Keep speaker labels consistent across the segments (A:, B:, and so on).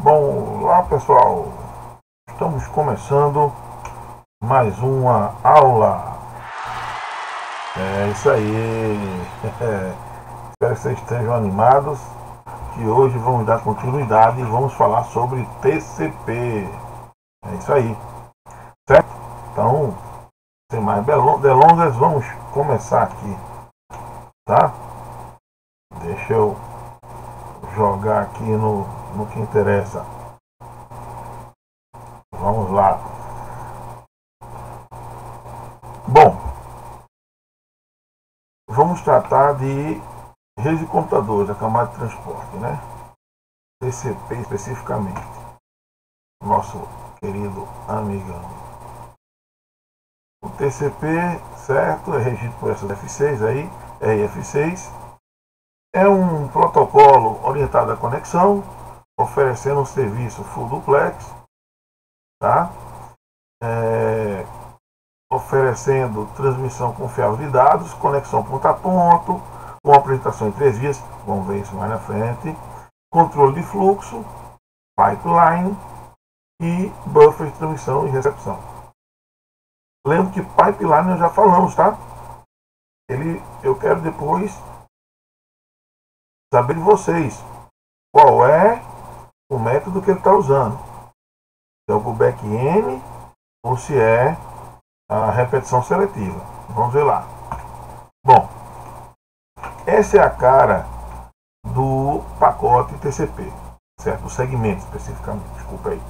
A: Bom, lá pessoal, estamos começando mais uma aula. É isso aí. Espero que vocês estejam animados, que hoje vamos dar continuidade e vamos falar sobre TCP. É isso aí, certo? Então, sem mais delongas, vamos começar aqui, tá? Deixa eu jogar aqui no que interessa. Vamos lá. Bom, vamos tratar de redes de computadores, a camada de transporte, né? TCP especificamente. Nosso querido amigão. O TCP, certo, é regido por essas F6 aí, RF6. É um protocolo orientado à conexão, oferecendo um serviço full duplex, tá? Oferecendo transmissão confiável de dados, conexão ponto a ponto, com apresentação em 3 vias, vamos ver isso mais na frente, controle de fluxo, pipeline e buffer de transmissão e recepção. Lembro que pipeline nós já falamos, tá? Eu quero depois saber de vocês qual é o método que ele está usando. Se é o back-end ou se é a repetição seletiva. Vamos ver lá. Bom, essa é a cara do pacote TCP, certo? O segmento especificamente, desculpa aí.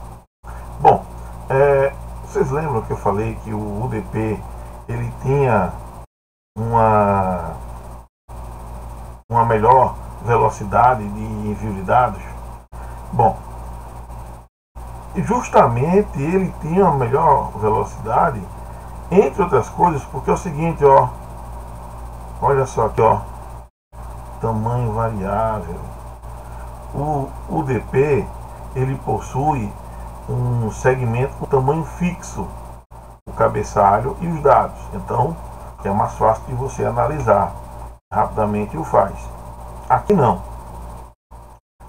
A: Bom, vocês lembram que eu falei que o UDP ele tinha uma melhor velocidade de envio de dados? Bom, justamente ele tinha uma melhor velocidade, entre outras coisas, porque é o seguinte, ó, olha só aqui, ó, tamanho variável. O UDP ele possui um segmento com tamanho fixo, o cabeçalho e os dados, então é mais fácil de você analisar rapidamente, o faz. Aqui não,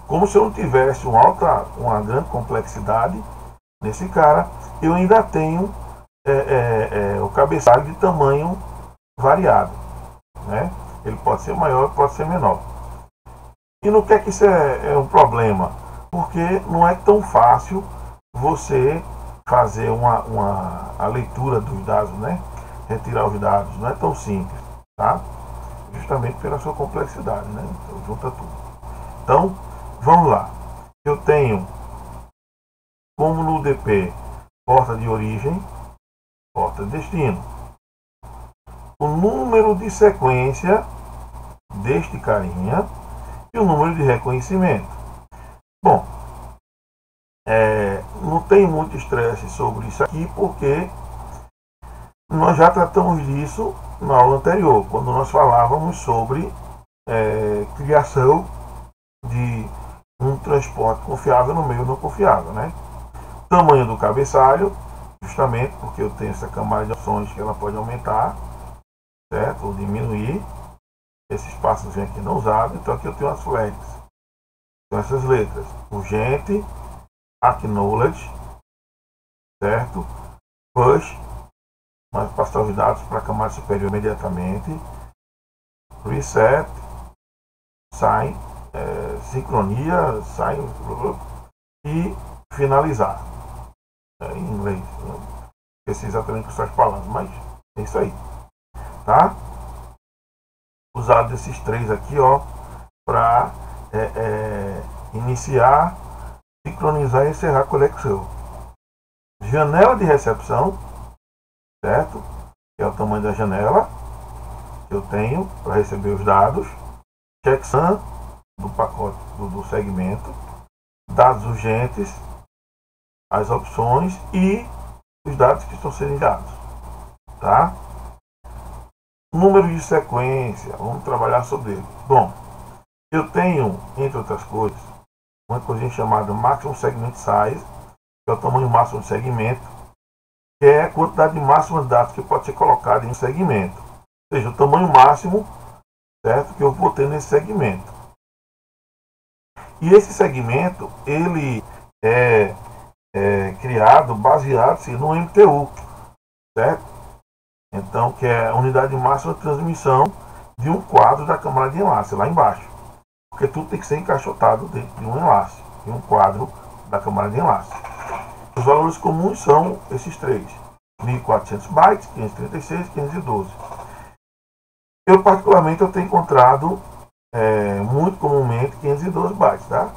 A: como se eu não tivesse uma grande complexidade nesse cara, eu ainda tenho o cabeçalho de tamanho variado, né? Ele pode ser maior, pode ser menor. E no que é que isso é um problema? Porque não é tão fácil você fazer a leitura dos dados, né? Retirar os dados, não é tão simples, tá? Justamente pela sua complexidade, né? Então, junta tudo. Então, vamos lá. Eu tenho, como no UDP, porta de origem, porta de destino. O número de sequência deste carinha e o número de reconhecimento. Bom, não tem muito estresse sobre isso aqui, porque nós já tratamos disso na aula anterior, quando nós falávamos sobre criação de um transporte confiável no meio não confiável, né? Tamanho do cabeçalho, justamente porque eu tenho essa camada de opções que ela pode aumentar, certo? Ou diminuir. Esse espaçozinho aqui não usado, então aqui eu tenho as flags. São essas letras: urgente, acknowledge, certo? Push, mas passar os dados para a camada superior imediatamente. Reset, sign, sincronia, sign e finalizar. Em inglês, não sei exatamente o que está falando, mas é isso aí, tá? Usado esses 3 aqui, ó, para iniciar, sincronizar e encerrar a conexão. Janela de recepção, certo? Que é o tamanho da janela que eu tenho para receber os dados. Checksum do pacote do segmento, dados urgentes, as opções e os dados que estão sendo enviados, tá? Número de sequência, vamos trabalhar sobre ele. Bom, eu tenho, entre outras coisas, uma coisinha chamada Maximum Segment Size, que é o tamanho máximo de segmento, que é a quantidade máxima de dados que pode ser colocada em um segmento. Ou seja, o tamanho máximo, certo, que eu vou ter nesse segmento. E esse segmento, ele é criado baseado-se no MTU, certo? Então, que é a unidade máxima de transmissão de um quadro da câmara de enlace, lá embaixo. Porque tudo tem que ser encaixotado dentro de um enlace, de um quadro da câmara de enlace. Os valores comuns são esses três: 1400 bytes, 536 e 512. Eu, particularmente, eu tenho encontrado muito comumente 512 bytes, tá?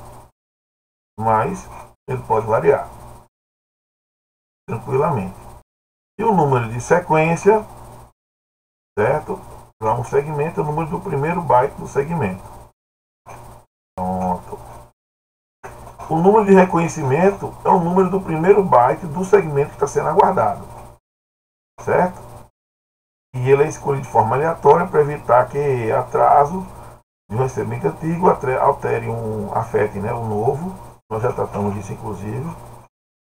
A: Mas ele pode variar tranquilamente. E o número de sequência, certo? Para um segmento é o número do primeiro byte do segmento. Pronto. O número de reconhecimento é o número do primeiro byte do segmento que está sendo aguardado, certo? E ele é escolhido de forma aleatória para evitar que atraso de um recebimento antigo altere afete, né, o novo. Nós já tratamos disso inclusive,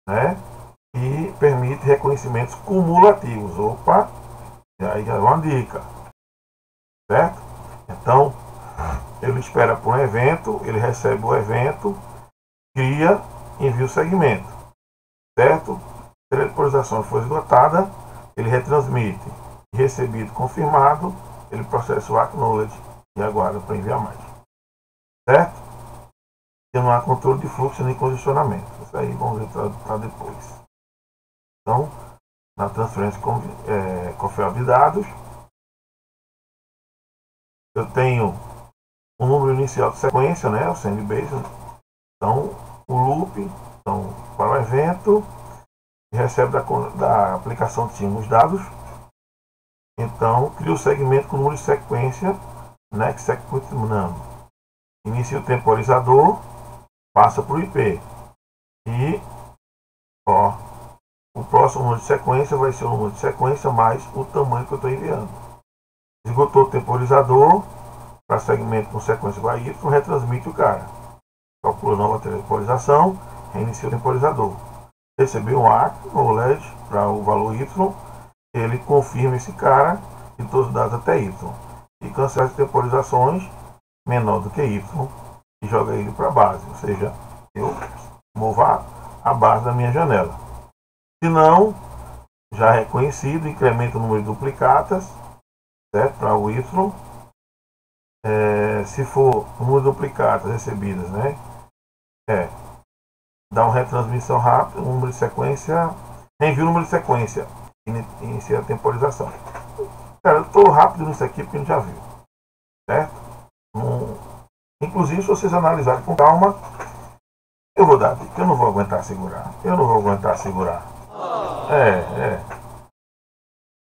A: né? E permite reconhecimentos cumulativos. Opa, e aí é uma dica, certo? Então, ele espera por um evento, ele recebe o evento, cria, envia o segmento, certo? Se a temporalização for esgotada, ele retransmite. Recebido, confirmado, ele processa o acknowledge e aguarda para enviar mais, certo? E não há controle de fluxo nem congestionamento. Isso aí vamos ver para depois. Então, na transferência confiável de dados, eu tenho um número inicial de sequência, né, o sandbase. Então, o loop, então, para o evento, recebe da aplicação de os dados. Então, cria o segmento com o número de sequência, next sequence number. Inicia o temporizador, passa para o IP. E, ó, o próximo número de sequência vai ser o número de sequência mais o tamanho que eu estou enviando. Esgotou o temporizador, para segmento com sequência igual a Y, retransmite o cara. Calcula nova temporização, reinicia o temporizador. Recebeu um acknowledge para o valor Y, ele confirma esse cara e todos os dados até Y. E cancela as temporizações menor do que Y e joga ele para a base. Ou seja, eu movo a base da minha janela. Se não, já reconhecido, incrementa o número de duplicatas, certo? Para o Y. Se for o número de duplicatas recebidas, né? Dá uma retransmissão rápida, um número de sequência, envia o número de sequência. Inicia a temporização. Cara, eu estou rápido nisso aqui porque a gente já viu, certo? Inclusive, se vocês analisarem com calma, eu vou dar dica. Eu não vou aguentar segurar.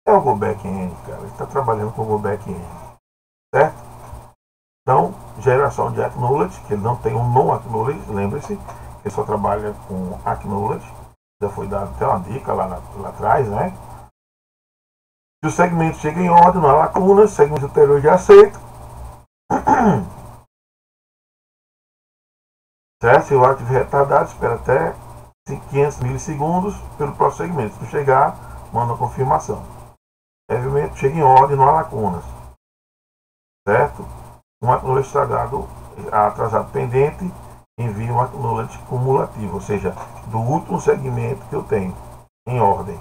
A: É o Go Back-End, cara. Ele está trabalhando com o Go Back-End, certo? Então, geração de acknowledge, que ele não tem um non-acknowledge, lembre-se, ele só trabalha com acknowledge. Já foi dado até uma dica lá atrás, né? Se o segmento chega em ordem, não há lacunas, segmento anterior de aceito. Certo? Se o ar estiver retardado, espera até 500 milissegundos pelo próximo segmento. Se chegar, manda a confirmação. O segmento chega em ordem, não há lacunas. Certo? Um acknowledge estragado, atrasado pendente, envia um acknowledge cumulativo, ou seja, do último segmento que eu tenho em ordem.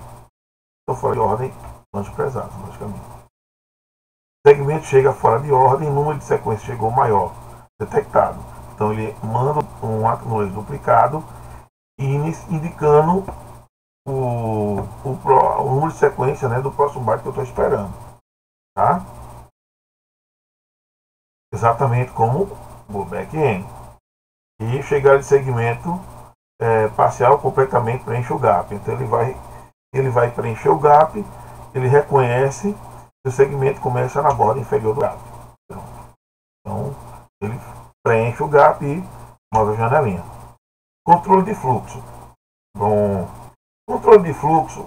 A: Estou fora de ordem, anjo pesado, logicamente. O segmento chega fora de ordem, o número de sequência chegou maior, detectado. Então ele manda um acknowledge duplicado, indicando o número de sequência, né, do próximo byte que eu estou esperando. Tá? Exatamente como o back-end. E chegar de segmento parcial completamente preenche o gap. Então ele vai preencher o gap, ele reconhece que o segmento começa na borda inferior do gap. Então ele preenche o gap e move a janelinha. Controle de fluxo. Bom, controle de fluxo,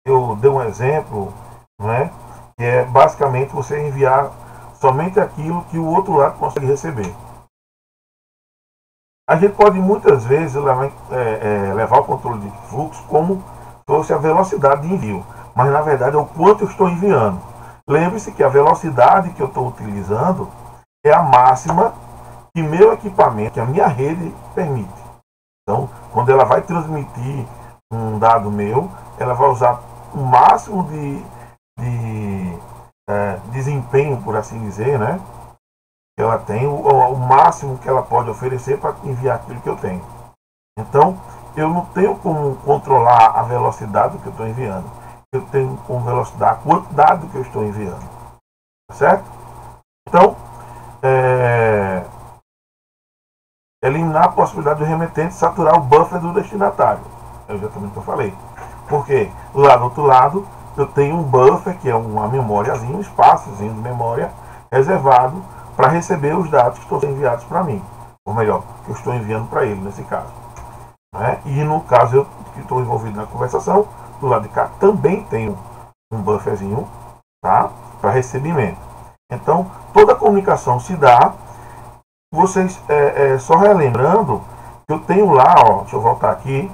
A: eu dei um exemplo, né, que é basicamente você enviar somente aquilo que o outro lado consegue receber. A gente pode muitas vezes levar o controle de fluxo como se fosse a velocidade de envio, mas na verdade é o quanto eu estou enviando. Lembre-se que a velocidade que eu estou utilizando é a máxima que meu equipamento, que a minha rede permite. Então, quando ela vai transmitir um dado meu, ela vai usar o máximo de desempenho, por assim dizer, né? Ela tem o máximo que ela pode oferecer para enviar aquilo que eu tenho. Então, eu não tenho como controlar a velocidade que eu estou enviando. Eu tenho como velocidade a quantidade que eu estou enviando. Certo? Então, eliminar a possibilidade do remetente saturar o buffer do destinatário. É exatamente o que eu falei. Porque lá do outro lado, eu tenho um buffer, que é uma memóriazinha, um espaçozinho de memória reservado para receber os dados que estão sendo enviados para mim. Ou melhor, que eu estou enviando para ele, nesse caso. Né? E no caso eu que estou envolvido na conversação, do lado de cá também tenho um bufferzinho, tá? Para recebimento. Então, toda a comunicação se dá. Vocês, só relembrando, eu tenho lá, ó, deixa eu voltar aqui.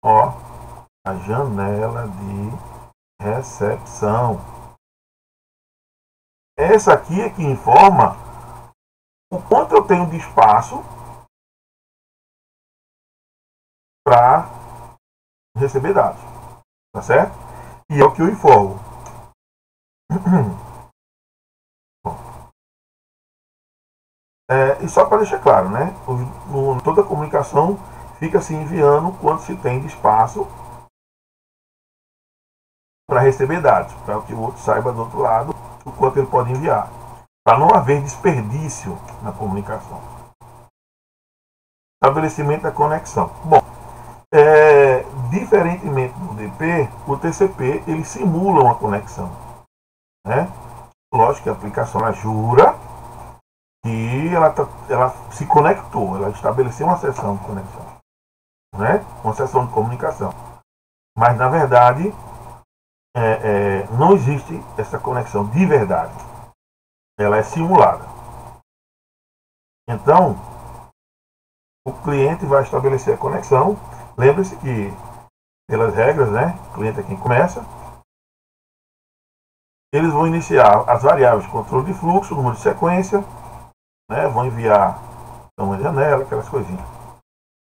A: Ó, a janela de recepção. Essa aqui é que informa o quanto eu tenho de espaço para receber dados. Tá certo? E é o que eu informo. E só para deixar claro, né? Toda a comunicação fica se enviando quanto se tem de espaço para receber dados, para que o outro saiba do outro lado o quanto ele pode enviar, para não haver desperdício na comunicação. Estabelecimento da conexão. Bom, diferentemente do DP, o TCP ele simula uma conexão, né? Lógico que a aplicação ela jura que ela se conectou, ela estabeleceu uma sessão de conexão, né? Uma sessão de comunicação. Mas na verdade não existe essa conexão de verdade. Ela é simulada. Então, o cliente vai estabelecer a conexão. Lembre-se que, pelas regras, né? O cliente é quem começa. Eles vão iniciar as variáveis de controle de fluxo, número de sequência, né? Vão enviar tamanho de janela, aquelas coisinhas.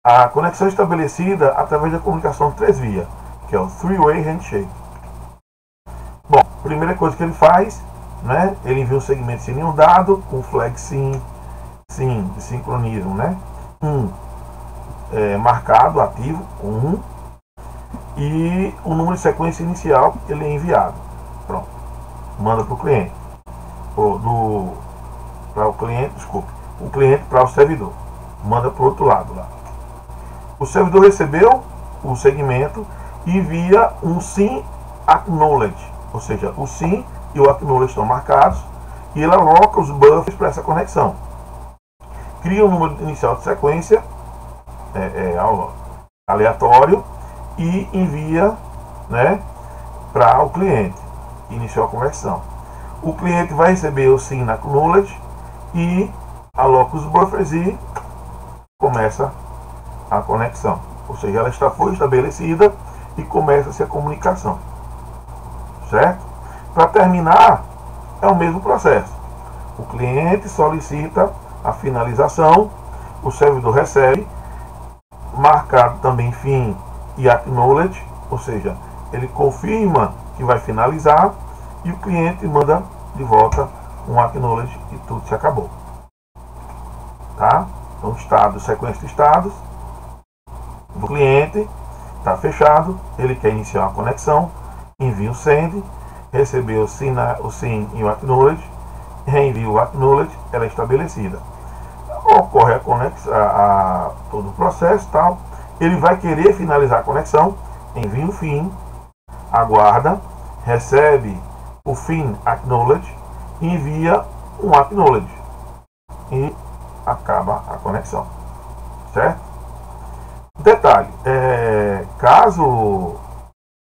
A: A conexão é estabelecida através da comunicação 3 via, que é o three-way handshake. Bom, a primeira coisa que ele faz, né? Ele envia um segmento sem nenhum dado, com flag sim, de sincronismo, né? Marcado, ativo, com 1, e o número de sequência inicial ele é enviado. Pronto. Manda para o cliente. Para o cliente, desculpe. O cliente para o servidor. Manda para o outro lado lá. O servidor recebeu o segmento e envia um SYN acknowledge. Ou seja, o SYN e o acknowledge estão marcados e ele aloca os buffers para essa conexão. Cria um número inicial de sequência aleatório e envia, né, para o cliente que iniciou a conversão. O cliente vai receber o SYN acknowledge e aloca os buffers e começa a conexão. Ou seja, ela foi estabelecida e começa-se a comunicação. Certo? Para terminar, é o mesmo processo. O cliente solicita a finalização, o servidor recebe, marcado também fim e acknowledge, ou seja, ele confirma que vai finalizar e o cliente manda de volta um acknowledge e tudo se acabou. Tá? Então, estado, sequência de estados do cliente está fechado, ele quer iniciar uma conexão, envia o send, recebeu o SYN e o acknowledge, reenvia o acknowledge, ela é estabelecida. Ocorre a conexão, todo o processo tal. Ele vai querer finalizar a conexão, envia o fim, aguarda, recebe o fim acknowledge, envia um acknowledge e acaba a conexão. Certo? Detalhe, caso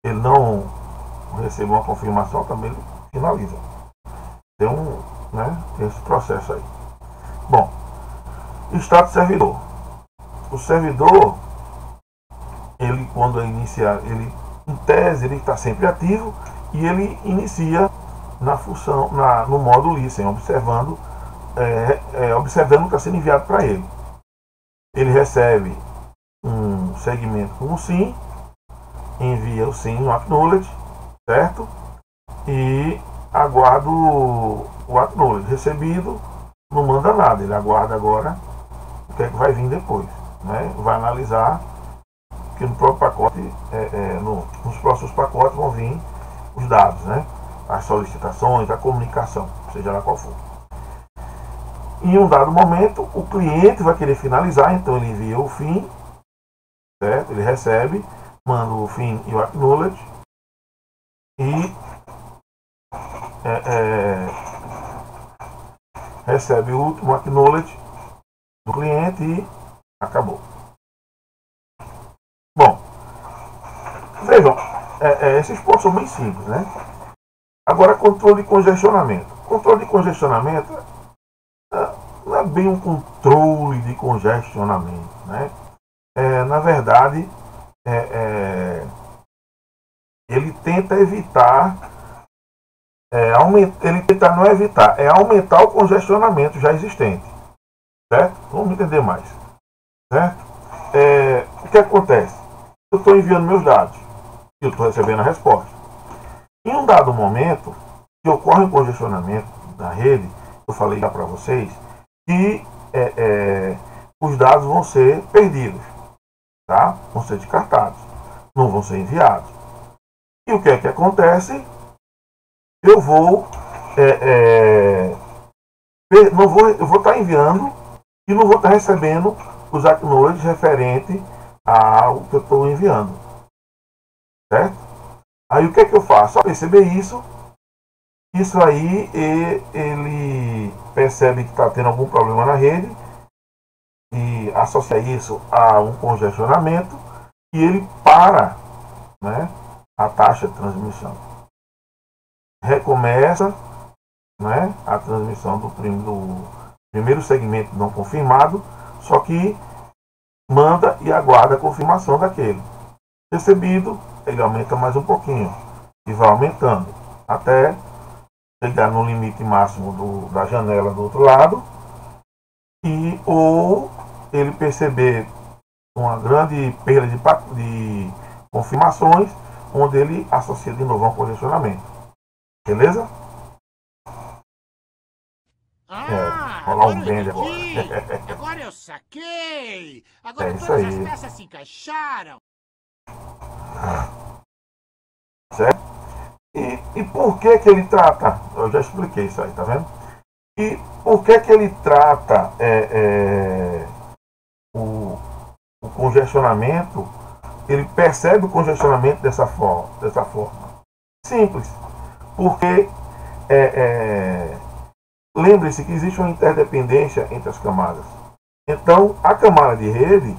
A: ele não receba uma confirmação, também ele finaliza. Tem esse processo aí. Bom, estado servidor. O servidor, ele quando iniciar, ele em tese ele está sempre ativo e ele inicia na função, no modo listen, observando observando o que está sendo enviado para ele. Ele recebe um segmento com um sim, envia o sim no acknowledge, certo? E aguarda o acknowledge recebido, não manda nada, ele aguarda agora o que é que vai vir depois, né? Vai analisar que no próprio pacote, nos próximos pacotes vão vir os dados, né? As solicitações, a comunicação, seja lá qual for. Em um dado momento, o cliente vai querer finalizar, então ele envia o fim, certo? Ele recebe, manda o fim e o acknowledge e recebe o último acknowledge do cliente e acabou. Bom, vejam, esses pontos são bem simples, né? Agora, controle de congestionamento. Controle de congestionamento não é bem um controle de congestionamento, né? Na verdade, ele tenta evitar, ele tenta não evitar, aumentar o congestionamento já existente, certo? Vamos entender mais, certo? O que acontece? Eu estou enviando meus dados e eu estou recebendo a resposta. Em um dado momento que ocorre um congestionamento na rede, eu falei já para vocês que os dados vão ser perdidos, tá? Vão ser descartados, não vão ser enviados. E o que é que acontece? Eu vou estar enviando e não vou estar recebendo os acknowledge referente ao que eu estou enviando, certo? Aí o que é que eu faço? Ao perceber isso aí ele percebe que está tendo algum problema na rede e associa isso a um congestionamento e ele para, né, a taxa de transmissão. Recomeça, né, a transmissão do primeiro segmento não confirmado, só que manda e aguarda a confirmação daquele. Recebido, ele aumenta mais um pouquinho e vai aumentando até chegar no limite máximo da janela do outro lado ou ele perceber uma grande perda de confirmações, onde ele associa de novo a um congestionamento. Beleza? Rolar um bend agora.
B: Agora eu saquei! Agora
A: isso
B: todas
A: aí.
B: as peças se encaixaram!
A: Certo? E por que ele trata? Eu já expliquei isso aí, tá vendo? E por que ele trata o congestionamento? Ele percebe o congestionamento dessa forma. Simples. Porque lembre-se que existe uma interdependência entre as camadas. Então, a camada de rede,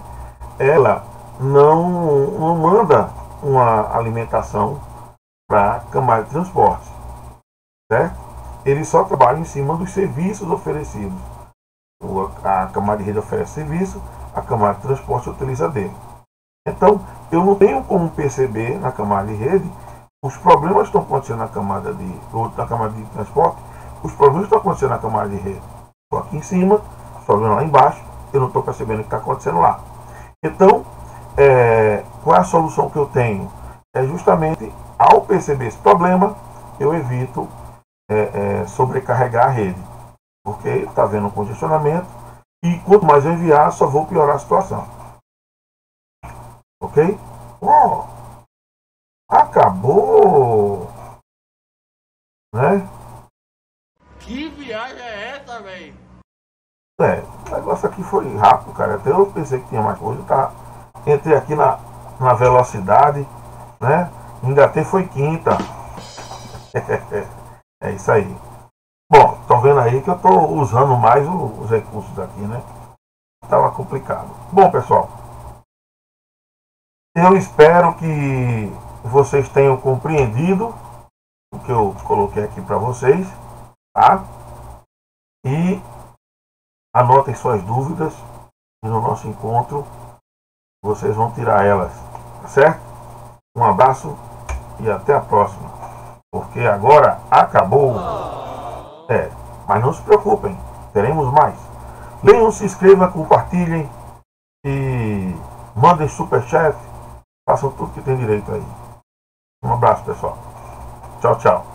A: ela não manda uma alimentação para a camada de transporte, certo? Ele só trabalha em cima dos serviços oferecidos. A camada de rede oferece serviço, a camada de transporte utiliza dele. Então, eu não tenho como perceber na camada de rede os problemas que estão acontecendo na camada de transporte, os problemas que estão acontecendo na camada de rede. Estou aqui em cima, os problemas lá embaixo, eu não estou percebendo o que está acontecendo lá. Então, qual é a solução que eu tenho? É justamente, ao perceber esse problema, eu evito sobrecarregar a rede. Porque está havendo um congestionamento e quanto mais eu enviar, só vou piorar a situação. Ok? Acabou! Né?
B: Que viagem é essa, velho?
A: O negócio aqui foi rápido, cara. Até eu pensei que tinha mais coisa. Tá? Entrei aqui na velocidade, né? Engatei foi quinta. É isso aí. Bom, estão vendo aí que eu estou usando mais os recursos aqui, né? Estava complicado. Bom, pessoal, eu espero que vocês tenham compreendido o que eu coloquei aqui para vocês, tá? E anotem suas dúvidas e no nosso encontro vocês vão tirar elas, tá certo? Um abraço e até a próxima, porque agora acabou. Mas não se preocupem, Teremos mais. Leiam, se inscrevam, compartilhem e mandem superchat. Façam tudo que tem direito aí. Um abraço, pessoal. Tchau, tchau.